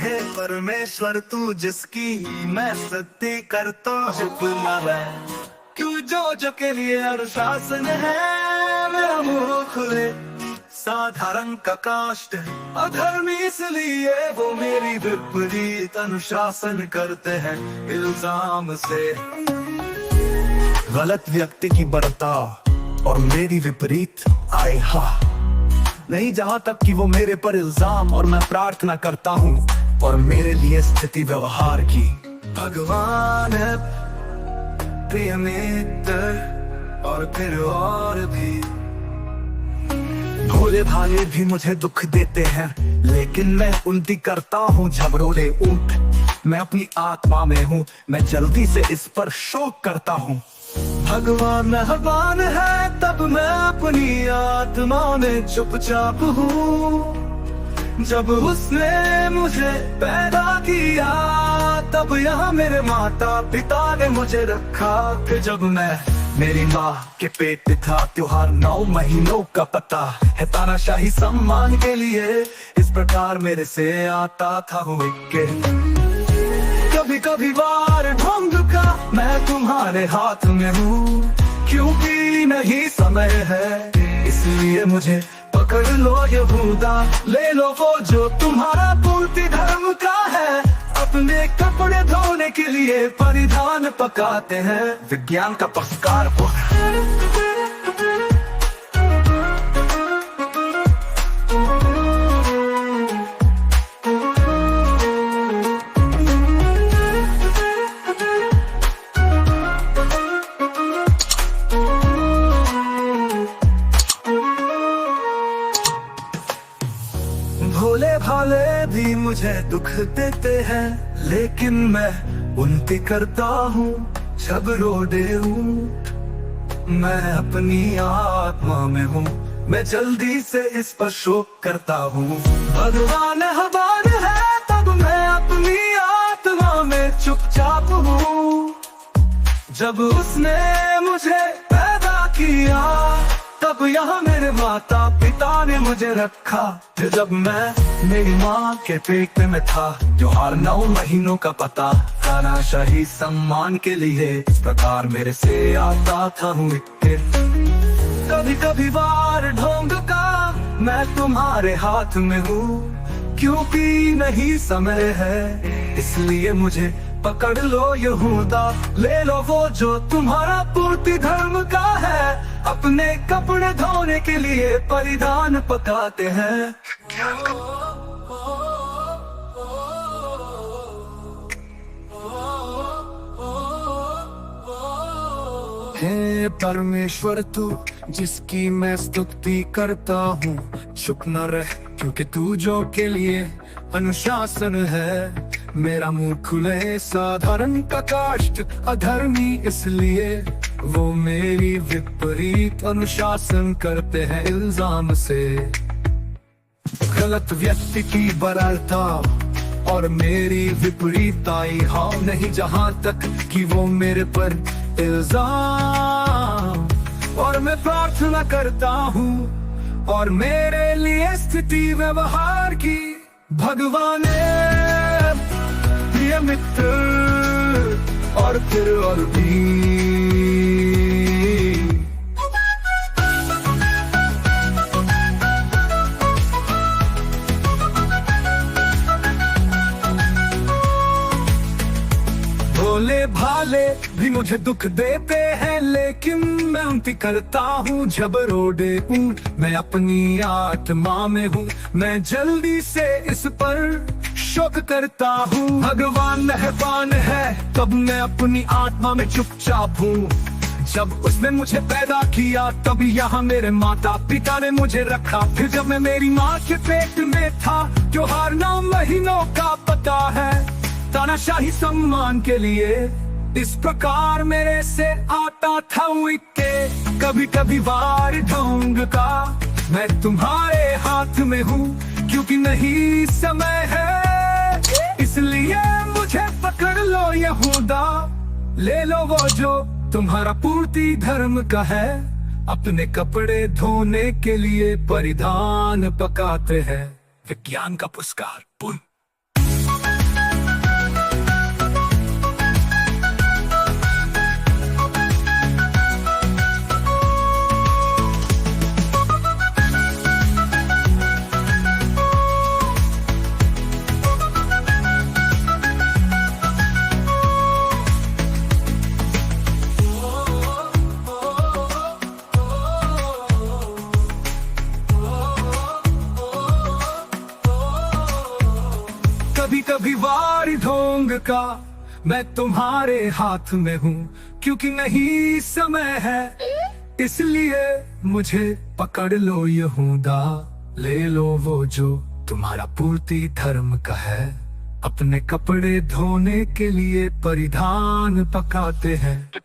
हे परमेश्वर तू जिसकी मैं स्तुति करता हूँ, क्यों जो के लिए अनुशासन है। मेरा मुंह खुले साधारण का काष्ट, अधर्मी इसलिए वो मेरी विपरीत अनुशासन करते हैं इल्जाम से। गलत व्यक्ति की बर्ताव और मेरी विपरीत आए हा नहीं, जहां तक कि वो मेरे पर इल्जाम, और मैं प्रार्थना करता हूँ और मेरे लिए स्थिति व्यवहार की। भगवान है प्रिय मित्र और फिर और भी भोले भाले भी मुझे दुख देते हैं, लेकिन मैं उनकी करता हूँ झबरोले ऊंट। मैं अपनी आत्मा में हूँ, मैं जल्दी से इस पर शोक करता हूँ। भगवान मेहरबान है तब मैं अपनी आत्मा में चुपचाप हूँ। जब उसने मुझे पैदा किया तब यहाँ मेरे माता पिता ने मुझे रखा। कि जब मैं मेरी माँ के पेट पे था, त्योहार 9 महीनों का पता है तानाशाही सम्मान के लिए इस प्रकार मेरे से आता था हूँ। कभी कभी वार ढोंग का मैं तुम्हारे हाथ में हूँ, क्योंकि नहीं समय है इसलिए मुझे पकड़ लो यहूदा। ले लो वो जो तुम्हारा पूर्ति धर्म का है, अपने कपड़े धोने के लिए परिधान पकाते हैं विज्ञान का पक्षकार वो। भोले भाले भी मुझे दुख देते हैं, लेकिन मैं उनकी करता हूँ जब रोडे ऊंट। मैं अपनी आत्मा में हूँ, मैं जल्दी से इस पर शोक करता हूँ। भगवान हबान है तब मैं अपनी आत्मा में चुपचाप हूँ। जब उसने मुझे पैदा किया तब यहाँ मेरे माता पिता ने मुझे रखा। फिर जब मैं मेरी माँ के पेट में था, त्योहार 9 महीनों का पता तानाशाही सम्मान के लिए इस प्रकार मेरे से आता था हूँ। कभी कभी वार ढोंग का मैं तुम्हारे हाथ में हूँ, क्योंकि नहीं समय है इसलिए मुझे पकड़ लो यहूदा। ले लो वो जो तुम्हारा पूर्ति धर्म का है, अपने कपड़े धोने के लिए परिधान पकाते हैं। हे परमेश्वर तू जिसकी मैं स्तुति करता हूँ, चुप न रह क्योंकि तू जो के लिए अनुशासन है। मेरा मुंह खुले साधारण का काष्ट, अधर्मी इसलिए वो मेरी विपरीत अनुशासन करते हैं इल्जाम से। गलत व्यक्ति की बराबरता और मेरी विपरीताई हाँ नहीं, जहां तक कि वो मेरे पर इल्जाम, और मैं प्रार्थना करता हूँ और मेरे लिए स्थिति व्यवहार की। भगवान प्रिय मित्र और फिर और भी भोले भाले भी मुझे दुख देते हैं, लेकिन मैं उनकी करता हूँ जब रोडे हूँ। मैं अपनी आत्मा में हूँ, मैं जल्दी से इस पर शोक करता हूँ। भगवान मेहरबान है तब मैं अपनी आत्मा में चुपचाप हूँ। जब उसने मुझे पैदा किया तब यहाँ मेरे माता पिता ने मुझे रखा। फिर जब मैं मेरी माँ के पेट में था, त्योहार 9 महीनों का पता है तानाशाही सम्मान के लिए इस प्रकार मेरे से आता था के। कभी कभी वार ढोंग का मैं तुम्हारे हाथ में हूँ, क्योंकि नहीं समय है इसलिए मुझे पकड़ लो यहूदा। ले लो वो जो तुम्हारा पूर्ति धर्म का है, अपने कपड़े धोने के लिए परिधान पकाते हैं विज्ञान का पुरस्कार। रंग का मैं तुम्हारे हाथ में हूँ, क्योंकि नहीं समय है इसलिए मुझे पकड़ लो यहूदा। ले लो वो जो तुम्हारा पूर्ति धर्म का है, अपने कपड़े धोने के लिए परिधान पकाते हैं।